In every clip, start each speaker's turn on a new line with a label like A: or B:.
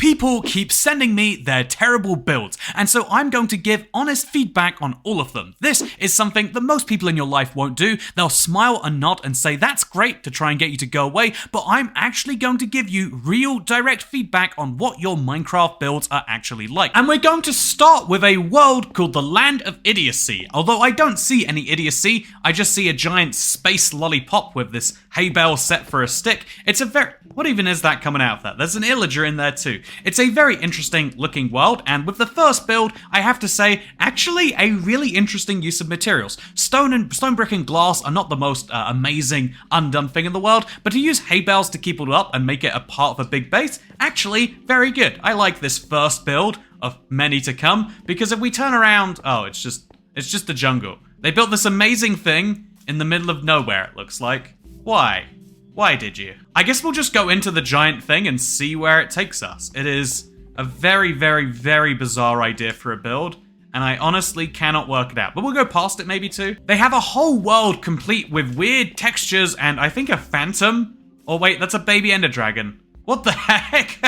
A: People keep sending me their terrible builds, and so I'm going to give honest feedback on all of them. This is something that most people in your life won't do. They'll smile and nod and say that's great to try and get you to go away, but I'm actually going to give you real direct feedback on what your Minecraft builds are actually like. And we're going to start with a world called the Land of Idiocy. Although I don't see any idiocy, I just see a giant space lollipop with this hay bale set for a stick. It's a very... What even is that coming out of that? There's an illager in there too. It's a very interesting looking world, and with the first build, I have to say, actually a really interesting use of materials. Stone, brick, and glass are not the most amazing, undone thing in the world, but to use hay bales to keep it up and make it a part of a big base, actually very good. I like this first build of many to come, because if we turn around, oh, it's just the jungle. They built this amazing thing in the middle of nowhere, it looks like. Why? Why did you? I guess we'll just go into the giant thing and see where it takes us. It is a very, very, very bizarre idea for a build, and I honestly cannot work it out. But we'll go past it maybe too. They have a whole world complete with weird textures and I think a phantom. Oh wait, that's a baby ender dragon. What the heck?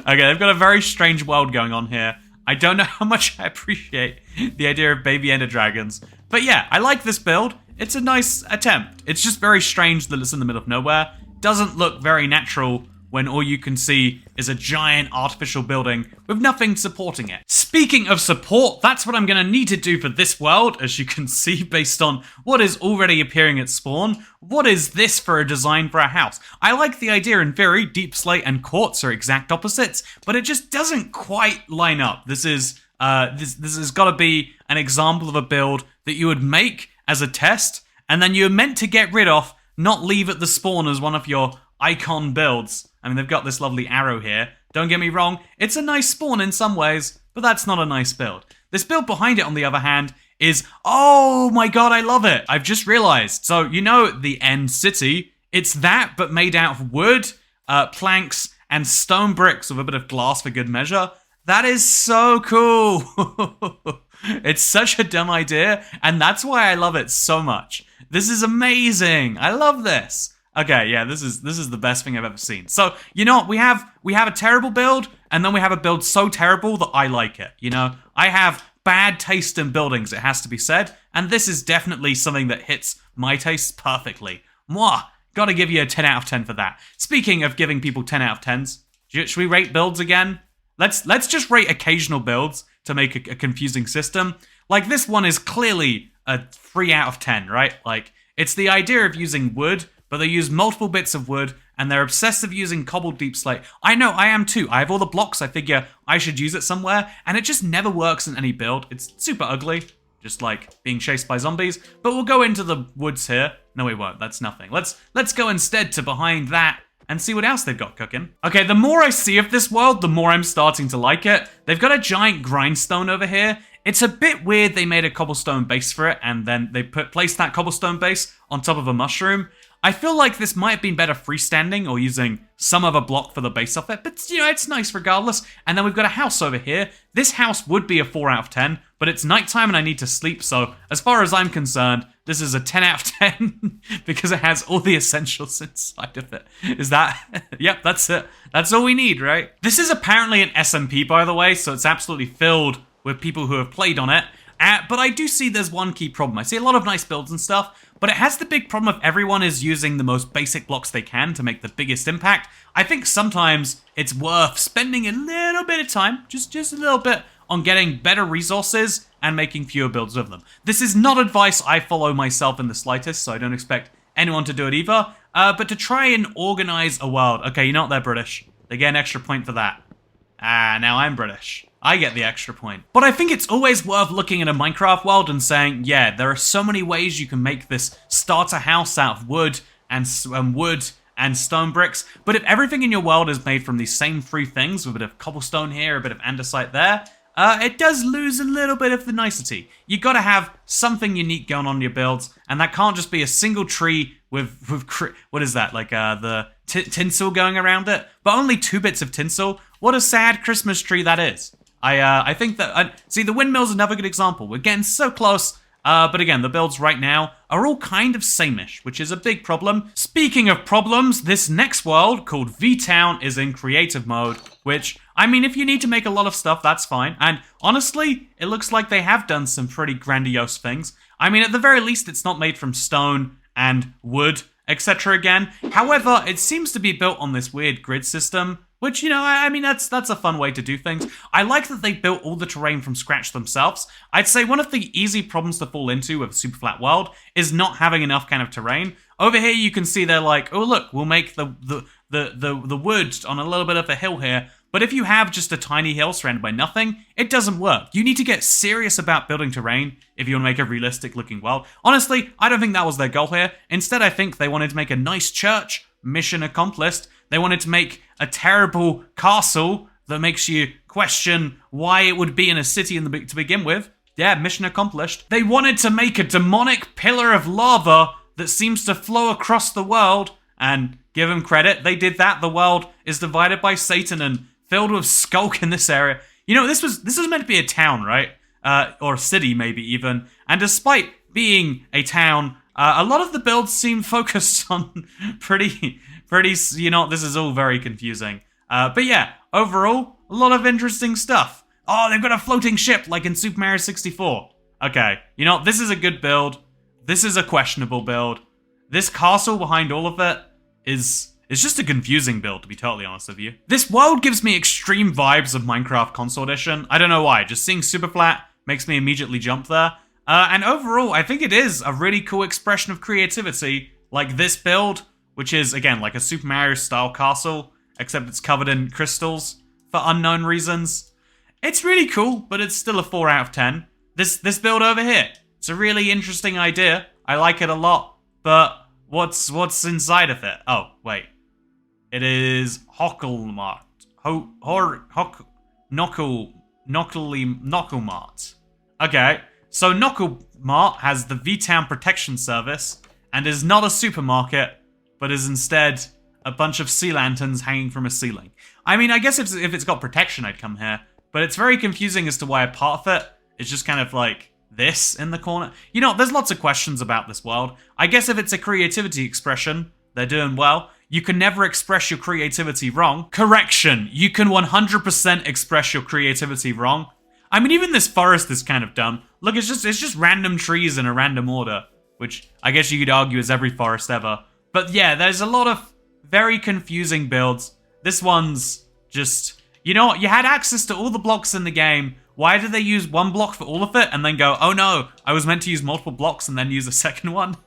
A: Okay, they've got a very strange world going on here. I don't know how much I appreciate the idea of baby ender dragons. But yeah, I like this build. It's a nice attempt. It's just very strange that it's in the middle of nowhere. Doesn't look very natural when all you can see is a giant artificial building with nothing supporting it. Speaking of support, that's what I'm going to need to do for this world, as you can see based on what is already appearing at spawn. What is this for a design for a house? I like the idea in theory. Deep slate and quartz are exact opposites, but it just doesn't quite line up. This has got to be an example of a build that you would make as a test, and then you're meant to get rid of, not leave at the spawn as one of your icon builds. I mean, they've got this lovely arrow here. Don't get me wrong, it's a nice spawn in some ways, but that's not a nice build. This build behind it, on the other hand, is, oh my god, I love it. I've just realized. So, you know the end city, it's that, but made out of wood, planks, and stone bricks with a bit of glass for good measure. That is so cool. It's such a dumb idea, and that's why I love it so much. This is amazing. I love this. Okay, yeah, this is the best thing I've ever seen. So, you know what? We have a terrible build, and then we have a build so terrible that I like it. You know, I have bad taste in buildings, it has to be said, and this is definitely something that hits my taste perfectly. Mwah! Gotta give you a 10 out of 10 for that. Speaking of giving people 10 out of 10s, should we rate builds again? Let's just rate occasional builds to make a confusing system. Like, this one is clearly a 3 out of 10, right? Like, it's the idea of using wood, but they use multiple bits of wood, and they're obsessed with using cobbled deep slate. I know, I am too. I have all the blocks, I figure I should use it somewhere, and it just never works in any build. It's super ugly, just like being chased by zombies. But we'll go into the woods here. No, we won't. That's nothing. Let's go instead to behind that and see what else they've got cooking. Okay, the more I see of this world, the more I'm starting to like it. They've got a giant grindstone over here. It's a bit weird they made a cobblestone base for it, and then they placed that cobblestone base on top of a mushroom. I feel like this might have been better freestanding or using some other block for the base of it, but, you know, it's nice regardless. And then we've got a house over here. This house would be a 4 out of 10, but it's nighttime and I need to sleep, so as far as I'm concerned, this is a 10 out of 10 because it has all the essentials inside of it. Is that? Yep, that's it. That's all we need, right? This is apparently an SMP, by the way, so it's absolutely filled with people who have played on it. But I do see there's one key problem. I see a lot of nice builds and stuff, but it has the big problem of everyone is using the most basic blocks they can to make the biggest impact. I think sometimes it's worth spending a little bit of time, just a little bit, on getting better resources and making fewer builds of them. This is not advice I follow myself in the slightest, so I don't expect anyone to do it either, but to try and organize a world. Okay, you know what, they're British. They get an extra point for that. Now I'm British. I get the extra point. But I think it's always worth looking at a Minecraft world and saying, yeah, there are so many ways you can make this starter house out of wood and stone bricks, but if everything in your world is made from these same 3 things, with a bit of cobblestone here, a bit of andesite there, it does lose a little bit of the nicety. You gotta have something unique going on in your builds, and that can't just be a single tree with what is that, like the tinsel going around it, but only 2 bits of tinsel. What a sad Christmas tree that is. I think that, see, the windmill's another good example. We're getting so close. But again, the builds right now are all kind of same-ish, which is a big problem. Speaking of problems, this next world, called V-Town, is in creative mode, which, I mean, if you need to make a lot of stuff, that's fine. And honestly, it looks like they have done some pretty grandiose things. I mean, at the very least, it's not made from stone and wood, etc. again. However, it seems to be built on this weird grid system, which, you know, I mean, that's a fun way to do things. I like that they built all the terrain from scratch themselves. I'd say one of the easy problems to fall into with a super flat world is not having enough kind of terrain. Over here, you can see they're like, oh look, we'll make the wood on a little bit of a hill here. But if you have just a tiny hill surrounded by nothing, it doesn't work. You need to get serious about building terrain if you want to make a realistic looking world. Honestly, I don't think that was their goal here. Instead, I think they wanted to make a nice church. Mission accomplished. They wanted to make a terrible castle that makes you question why it would be in a city to begin with. Yeah, mission accomplished. They wanted to make a demonic pillar of lava that seems to flow across the world, and give them credit, they did that. The world is divided by Satan and filled with skulk in this area. You know, this was meant to be a town, right? Or a city, maybe even. And despite being a town, a lot of the builds seem focused on pretty, you know, this is all very confusing. But yeah, overall, a lot of interesting stuff. Oh, they've got a floating ship like in Super Mario 64. Okay, you know, this is a good build. This is a questionable build. This castle behind all of it is just a confusing build, to be totally honest with you. This world gives me extreme vibes of Minecraft Console Edition. I don't know why, just seeing super flat makes me immediately jump there. And overall, I think it is a really cool expression of creativity, like this build, which is, again, like a Super Mario-style castle, except it's covered in crystals for unknown reasons. It's really cool, but it's still a 4 out of 10. This build over here, it's a really interesting idea. I like it a lot, but what's inside of it? Oh, wait. It is Hocklemart. Knucklemart. Okay. So Knucklemart has the V-Town Protection Service and is not a supermarket, but is instead a bunch of sea lanterns hanging from a ceiling. I mean, I guess if it's got protection, I'd come here, but it's very confusing as to why a part of it is just kind of like this in the corner. You know, there's lots of questions about this world. I guess if it's a creativity expression, they're doing well. You can never express your creativity wrong. Correction, you can 100% express your creativity wrong. I mean, even this forest is kind of dumb. Look, it's just random trees in a random order, which I guess you could argue is every forest ever. But yeah, there's a lot of very confusing builds. This one's just, you know what, you had access to all the blocks in the game. Why did they use one block for all of it and then go, oh no, I was meant to use multiple blocks and then use a second one?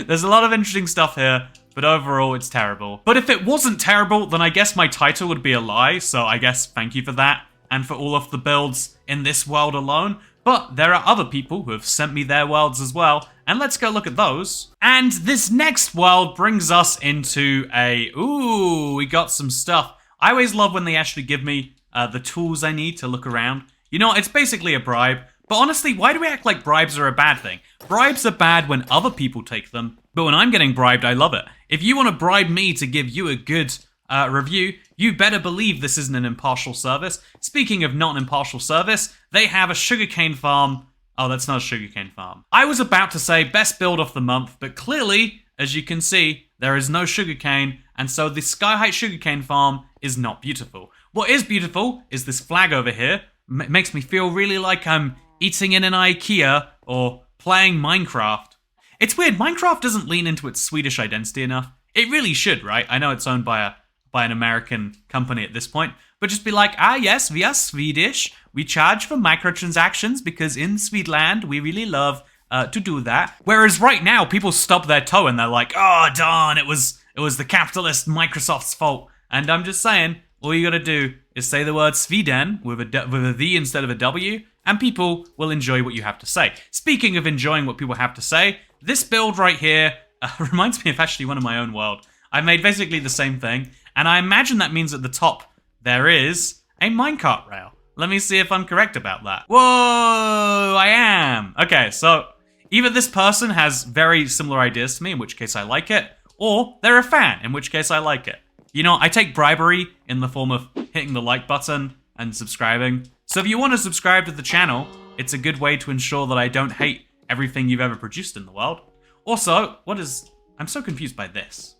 A: There's a lot of interesting stuff here, but overall it's terrible. But if it wasn't terrible, then I guess my title would be a lie, so I guess thank you for that, and for all of the builds in this world alone. But there are other people who have sent me their worlds as well, and let's go look at those. And this next world brings us into a, ooh, we got some stuff. I always love when they actually give me the tools I need to look around. You know, it's basically a bribe, but honestly, why do we act like bribes are a bad thing? Bribes are bad when other people take them, but when I'm getting bribed, I love it. If you want to bribe me to give you a good review, you better believe this isn't an impartial service. Speaking of not an impartial service, they have a sugarcane farm. Oh, that's not a sugarcane farm. I was about to say best build of the month, but clearly, as you can see, there is no sugarcane, and so the Sky Height sugarcane farm is not beautiful. What is beautiful is this flag over here. Makes me feel really like I'm eating in an IKEA or playing Minecraft. It's weird, Minecraft doesn't lean into its Swedish identity enough. It really should, right? I know it's owned by an American company at this point, but just be like, ah yes, we are Swedish. We charge for microtransactions because in Swedland we really love to do that. Whereas right now people stub their toe and they're like, oh darn, it was the capitalist Microsoft's fault. And I'm just saying, all you gotta do is say the word Sweden with a V instead of a W, and people will enjoy what you have to say. Speaking of enjoying what people have to say, this build right here reminds me of actually one of my own world. I made basically the same thing, and I imagine that means at the top there is a minecart rail. Let me see if I'm correct about that. Whoa, I am. Okay, so either this person has very similar ideas to me, in which case I like it, or they're a fan, in which case I like it. You know, I take bribery in the form of hitting the like button and subscribing. So if you want to subscribe to the channel, it's a good way to ensure that I don't hate everything you've ever produced in the world. Also, I'm so confused by this.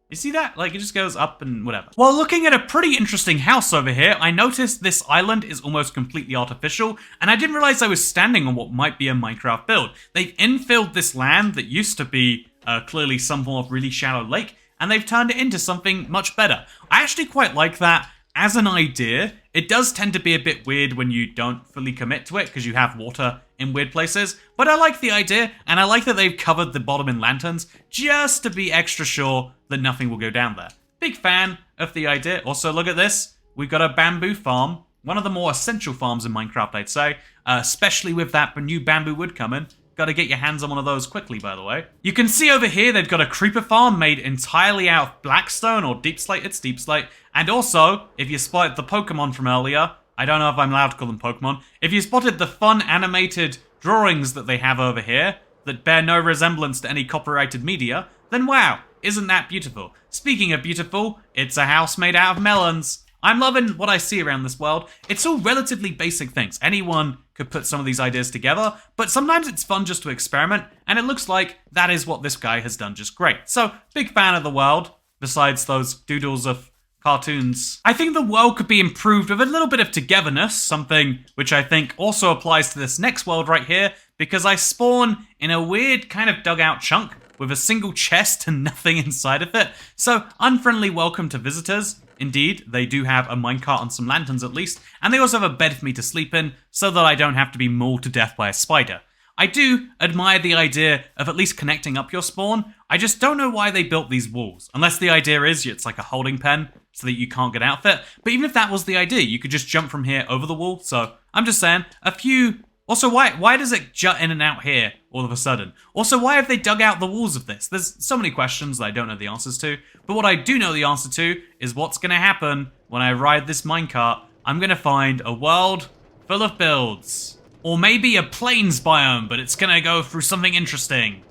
A: You see that? Like, it just goes up and whatever. While looking at a pretty interesting house over here, I noticed this island is almost completely artificial, and I didn't realize I was standing on what might be a Minecraft build. They've infilled this land that used to be clearly some form of really shallow lake, and they've turned it into something much better. I actually quite like that as an idea. It does tend to be a bit weird when you don't fully commit to it, because you have water in weird places, but I like the idea, and I like that they've covered the bottom in lanterns, just to be extra sure that nothing will go down there. Big fan of the idea. Also, look at this. We've got a bamboo farm, one of the more essential farms in Minecraft, I'd say, especially with that new bamboo wood coming. Got to get your hands on one of those quickly, by the way. You can see over here they've got a creeper farm made entirely out of blackstone or deep slate. It's deep slate. And also, if you spotted the Pokemon from earlier, I don't know if I'm allowed to call them Pokemon. If you spotted the fun animated drawings that they have over here that bear no resemblance to any copyrighted media, then wow, isn't that beautiful? Speaking of beautiful, it's a house made out of melons. I'm loving what I see around this world. It's all relatively basic things. Anyone could put some of these ideas together, but sometimes it's fun just to experiment, and it looks like that is what this guy has done just great. So, big fan of the world, besides those doodles of cartoons. I think the world could be improved with a little bit of togetherness, something which I think also applies to this next world right here, because I spawn in a weird kind of dugout chunk with a single chest and nothing inside of it. So, unfriendly welcome to visitors. Indeed, they do have a minecart and some lanterns at least, and they also have a bed for me to sleep in, so that I don't have to be mauled to death by a spider. I do admire the idea of at least connecting up your spawn. I just don't know why they built these walls, unless the idea is it's like a holding pen, so that you can't get out of it. But even if that was the idea, you could just jump from here over the wall, so I'm just saying, a few... Also, why does it jut in and out here all of a sudden? Also, why have they dug out the walls of this? There's so many questions that I don't know the answers to. But what I do know the answer to is what's going to happen when I ride this minecart. I'm going to find a world full of builds. Or maybe a plains biome, but it's going to go through something interesting.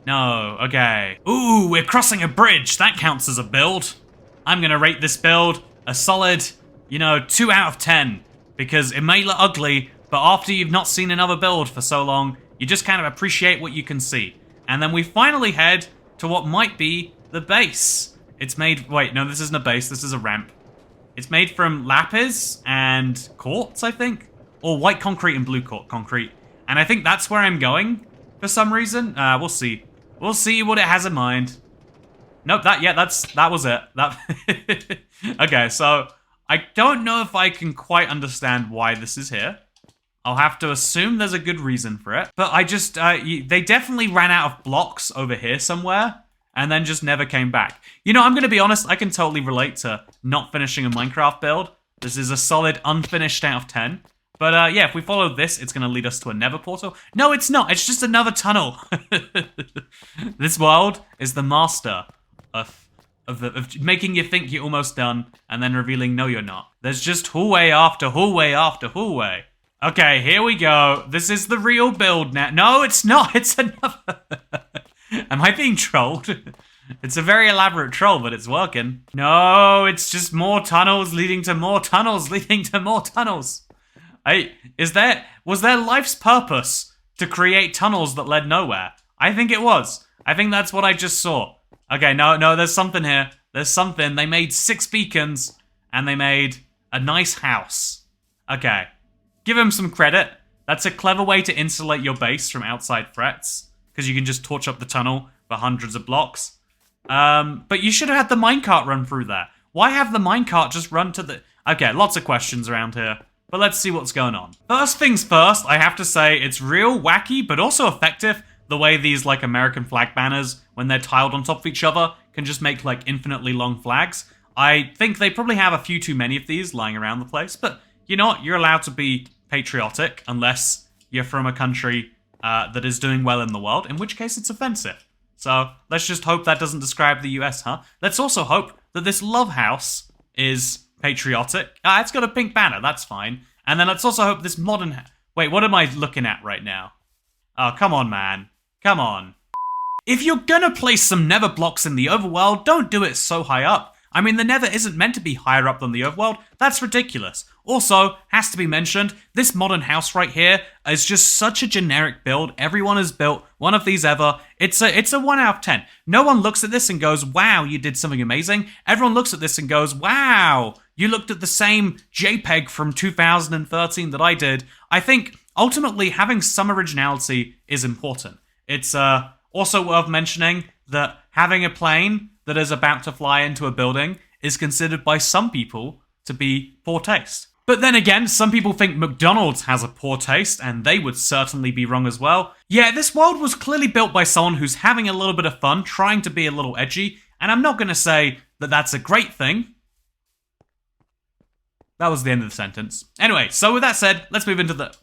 A: No, okay. Ooh, we're crossing a bridge. That counts as a build. I'm going to rate this build a solid, 2 out of 10. Because it may look ugly, but after you've not seen another build for so long, you just kind of appreciate what you can see. And then we finally head to what might be the base. It's made... Wait, no, this isn't a base. This is a ramp. It's made from lapis and quartz, I think. Or white concrete and blue concrete. And I think that's where I'm going for some reason. We'll see. We'll see what it has in mind. Nope, that was it. Okay, so I don't know if I can quite understand why this is here. I'll have to assume there's a good reason for it. But I just, they definitely ran out of blocks over here somewhere and then just never came back. I'm going to be honest, I can totally relate to not finishing a Minecraft build. This is a solid unfinished out of 10. But yeah, if we follow this, it's going to lead us to a nether portal. No, it's not. It's just another tunnel. This world is the master of making you think you're almost done and then revealing, no, you're not. There's just hallway after hallway after hallway. Okay, here we go. This is the real build now. No, it's not. It's another... Am I being trolled? It's a very elaborate troll, but it's working. No, it's just more tunnels leading to more tunnels leading to more tunnels. Was there life's purpose to create tunnels that led nowhere? I think it was. I think that's what I just saw. Okay, no, there's something here. There's something. They made 6 beacons, and they made a nice house. Okay. Give them some credit. That's a clever way to insulate your base from outside threats, because you can just torch up the tunnel for hundreds of blocks. But you should have had the minecart run through there. Why have the minecart just run to the... Okay, lots of questions around here, but let's see what's going on. First things first, I have to say it's real wacky, but also effective, the way these, like, American flag banners, when they're tiled on top of each other, can just make, like, infinitely long flags. I think they probably have a few too many of these lying around the place, but you know what? You're allowed to be patriotic unless you're from a country that is doing well in the world, in which case it's offensive. So let's just hope that doesn't describe the US, huh? Let's also hope that this love house is patriotic. It's got a pink banner, that's fine. And then let's also hope this modern... Wait, what am I looking at right now? Oh, come on, man. Come on. If you're gonna place some nether blocks in the overworld, don't do it so high up. I mean, the Nether isn't meant to be higher up than the Overworld. That's ridiculous. Also, has to be mentioned, this modern house right here is just such a generic build. Everyone has built one of these ever. It's a 1 out of 10. No one looks at this and goes, wow, you did something amazing. Everyone looks at this and goes, wow, you looked at the same JPEG from 2013 that I did. I think, ultimately, having some originality is important. It's also worth mentioning that having a plane that is about to fly into a building is considered by some people to be poor taste. But then again, some people think McDonald's has a poor taste, and they would certainly be wrong as well. Yeah, this world was clearly built by someone who's having a little bit of fun, trying to be a little edgy, and I'm not going to say that that's a great thing. That was the end of the sentence. Anyway, so with that said, let's move into the...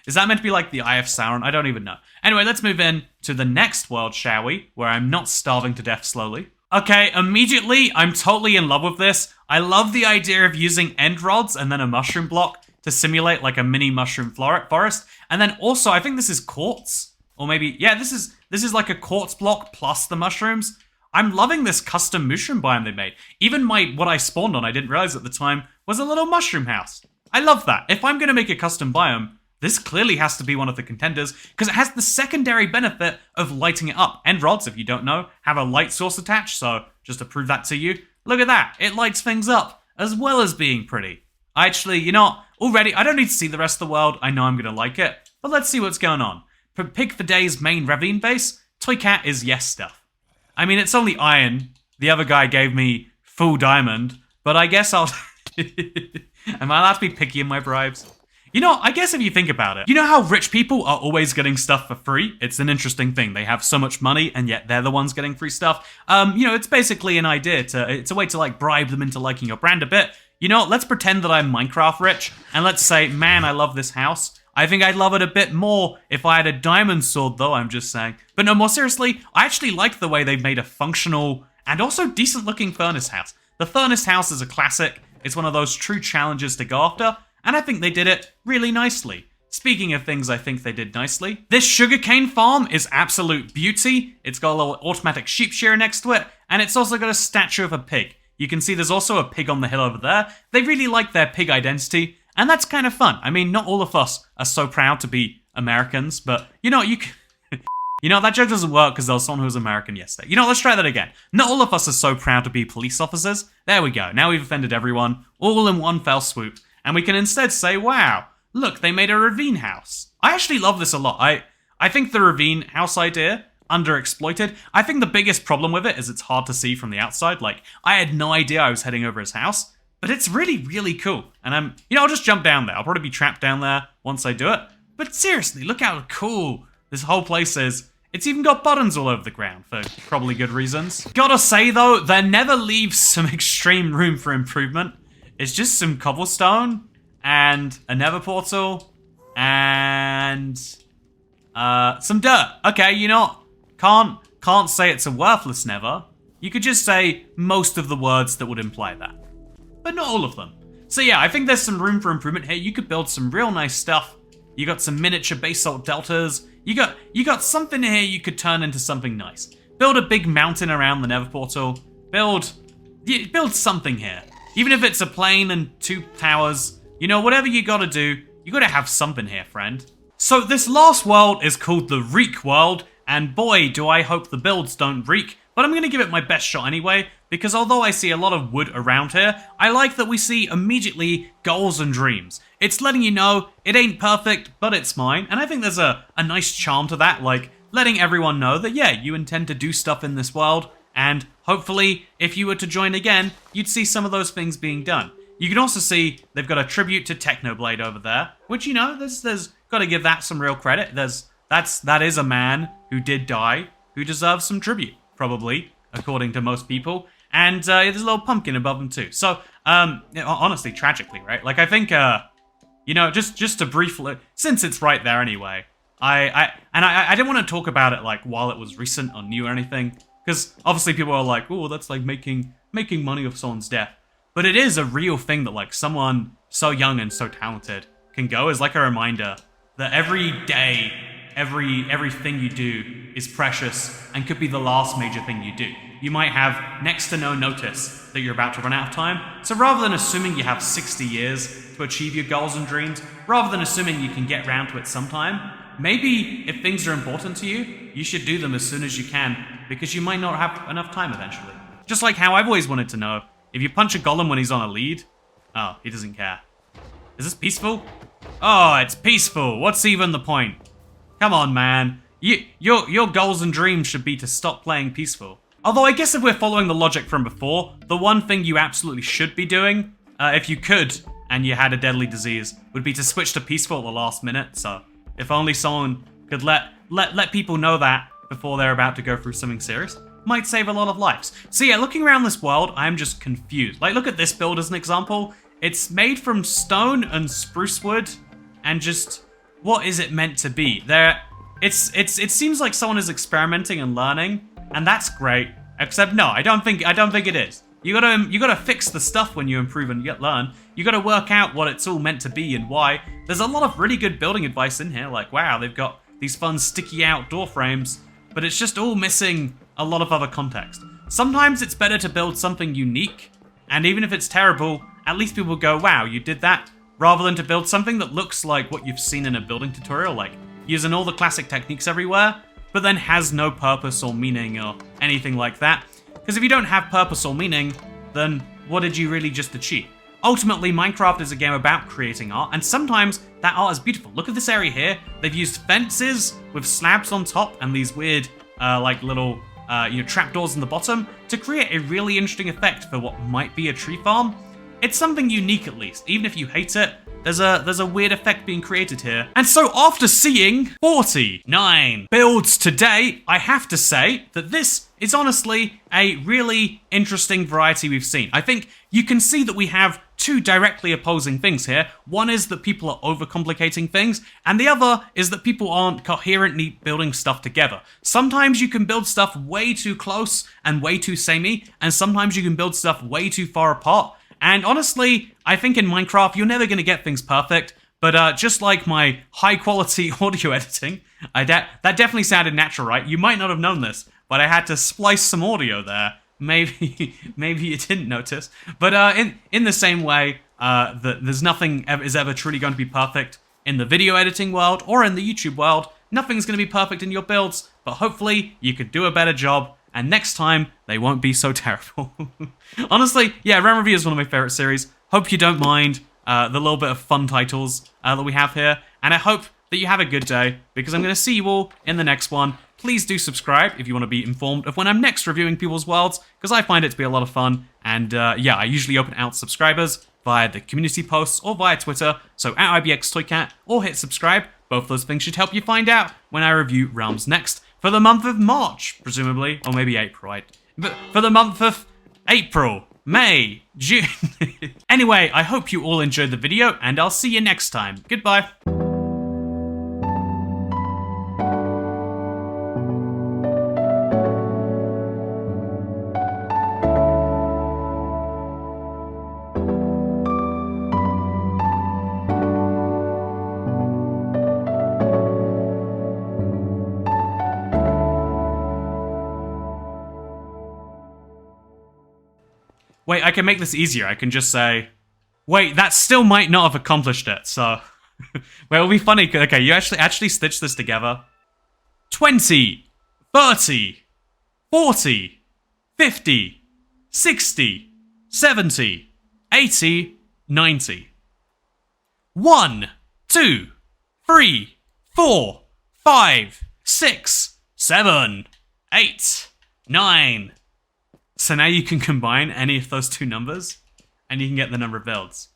A: Is that meant to be like the Eye of Sauron? I don't even know. Anyway, let's move in to the next world, shall we? Where I'm not starving to death slowly. Okay, immediately, I'm totally in love with this. I love the idea of using end rods and then a mushroom block to simulate like a mini mushroom forest. And then also, I think this is quartz. Or maybe, yeah, this is like a quartz block plus the mushrooms. I'm loving this custom mushroom biome they made. Even what I spawned on, I didn't realize at the time, was a little mushroom house. I love that. If I'm going to make a custom biome, this clearly has to be one of the contenders, because it has the secondary benefit of lighting it up. End rods, if you don't know, have a light source attached, so just to prove that to you, look at that. It lights things up, as well as being pretty. Actually, you know, already, I don't need to see the rest of the world. I know I'm going to like it, but let's see what's going on. Pick for Day's main ravine base, Toy Cat is yes stuff. I mean, it's only iron. The other guy gave me full diamond, but I guess I'll... Am I allowed to be picky in my bribes? You know, I guess if you think about it, you know how rich people are always getting stuff for free? It's an interesting thing. They have so much money, and yet they're the ones getting free stuff. You know, it's basically an idea it's a way to like bribe them into liking your brand a bit. You know, let's pretend that I'm Minecraft rich, and let's say, man, I love this house. I think I'd love it a bit more if I had a diamond sword, though, I'm just saying. But no, more seriously, I actually like the way they've made a functional and also decent-looking furnace house. The furnace house is a classic. It's one of those true challenges to go after, and I think they did it really nicely. Speaking of things I think they did nicely, this sugarcane farm is absolute beauty. It's got a little automatic sheep shearer next to it, and it's also got a statue of a pig. You can see there's also a pig on the hill over there. They really like their pig identity, and that's kind of fun. I mean, not all of us are so proud to be Americans, but you know, you know, that joke doesn't work because there was someone who was American yesterday. You know, let's try that again. Not all of us are so proud to be police officers. There we go. Now we've offended everyone, all in one fell swoop. And we can instead say, wow, look, they made a ravine house. I actually love this a lot. I think the ravine house idea, underexploited. I think the biggest problem with it is it's hard to see from the outside. Like, I had no idea I was heading over his house, but it's really, really cool. And you know, I'll just jump down there. I'll probably be trapped down there once I do it. But seriously, look how cool this whole place is. It's even got buttons all over the ground for probably good reasons. Gotta say though, there never leaves some extreme room for improvement. It's just some cobblestone and a nether portal and some dirt. Okay, you know, can't say it's a worthless nether. You could just say most of the words that would imply that, but not all of them. So yeah, I think there's some room for improvement here. You could build some real nice stuff. You got some miniature basalt deltas. You got something here you could turn into something nice. Build a big mountain around the nether portal. Build something here. Even if it's a plane and 2 towers, you know, whatever you gotta do, you gotta have something here, friend. So this last world is called the Reek world, and boy, do I hope the builds don't reek, but I'm gonna give it my best shot anyway, because although I see a lot of wood around here, I like that we see immediately goals and dreams. It's letting you know it ain't perfect, but it's mine, and I think there's a nice charm to that, like letting everyone know that yeah, you intend to do stuff in this world, and hopefully, if you were to join again, you'd see some of those things being done. You can also see they've got a tribute to Technoblade over there, which, you know, there's got to give that some real credit. That is a man who did die, who deserves some tribute, probably, according to most people. And there's a little pumpkin above him too. So, honestly, tragically, right? Like, I think, you know, just to briefly, since it's right there anyway, I didn't want to talk about it like while it was recent or new or anything. Because obviously people are like, oh, that's like making money off someone's death. But it is a real thing that like someone so young and so talented can go as like a reminder that every day everything you do is precious and could be the last major thing you do. You might have next to no notice that you're about to run out of time. So rather than assuming you have 60 years to achieve your goals and dreams, rather than assuming you can get round to it sometime, maybe if things are important to you, you should do them as soon as you can, because you might not have enough time eventually. Just like how I've always wanted to know, if you punch a golem when he's on a lead, oh, he doesn't care. Is this peaceful? Oh, it's peaceful. What's even the point? Come on, man. Your goals and dreams should be to stop playing peaceful. Although I guess if we're following the logic from before, the one thing you absolutely should be doing, if you could, and you had a deadly disease, would be to switch to peaceful at the last minute. So if only someone could let people know that before they're about to go through something serious, might save a lot of lives. So yeah, looking around this world, I'm just confused. Like, look at this build as an example. It's made from stone and spruce wood, and just, what is it meant to be? It seems like someone is experimenting and learning, and that's great. Except no, I don't think it is. You gotta fix the stuff when you improve and learn. You gotta work out what it's all meant to be and why. There's a lot of really good building advice in here. Like, wow, they've got these fun sticky out door frames, but it's just all missing a lot of other context. Sometimes it's better to build something unique, and even if it's terrible, at least people go, wow, you did that, rather than to build something that looks like what you've seen in a building tutorial, like using all the classic techniques everywhere, but then has no purpose or meaning or anything like that. Because if you don't have purpose or meaning, then what did you really just achieve? Ultimately, Minecraft is a game about creating art, and sometimes that art is beautiful. Look at this area here. They've used fences with slabs on top and these weird, like little, trapdoors in the bottom to create a really interesting effect for what might be a tree farm. It's something unique at least. Even if you hate it, there's a weird effect being created here. And so after seeing 49 builds today, I have to say that this is honestly a really interesting variety we've seen. I think you can see that we have two directly opposing things here. One is that people are overcomplicating things, and the other is that people aren't coherently building stuff together. Sometimes you can build stuff way too close and way too samey, and sometimes you can build stuff way too far apart. And honestly, I think in Minecraft, you're never going to get things perfect, but just like my high-quality audio editing, that definitely sounded natural, right? You might not have known this, but I had to splice some audio there. Maybe you didn't notice. But in the same way, there's nothing is ever truly going to be perfect in the video editing world or in the YouTube world. Nothing's going to be perfect in your builds, but hopefully you could do a better job, and next time, they won't be so terrible. Honestly, yeah, Round Review is one of my favorite series. Hope you don't mind the little bit of fun titles that we have here. And I hope that you have a good day, because I'm going to see you all in the next one. Please do subscribe if you want to be informed of when I'm next reviewing people's worlds, because I find it to be a lot of fun. And yeah, I usually open out subscribers via the community posts or via Twitter. So at IBXToyCat or hit subscribe. Both those things should help you find out when I review Realms next. For the month of March, presumably, or maybe April, right? But for the month of April, May, June. Anyway, I hope you all enjoyed the video, and I'll see you next time. Goodbye. Wait, I can make this easier. I can just say, wait, that still might not have accomplished it, so... Well, it'll be funny. Okay, you actually stitch this together. 20, 30, 40, 50, 60, 70, 80, 90. 1, 2, 3, 4, 5, 6, 7, 8, 9... So now you can combine any of those two numbers, and you can get the number of builds.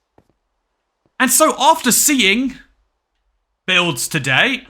A: And so after seeing builds today,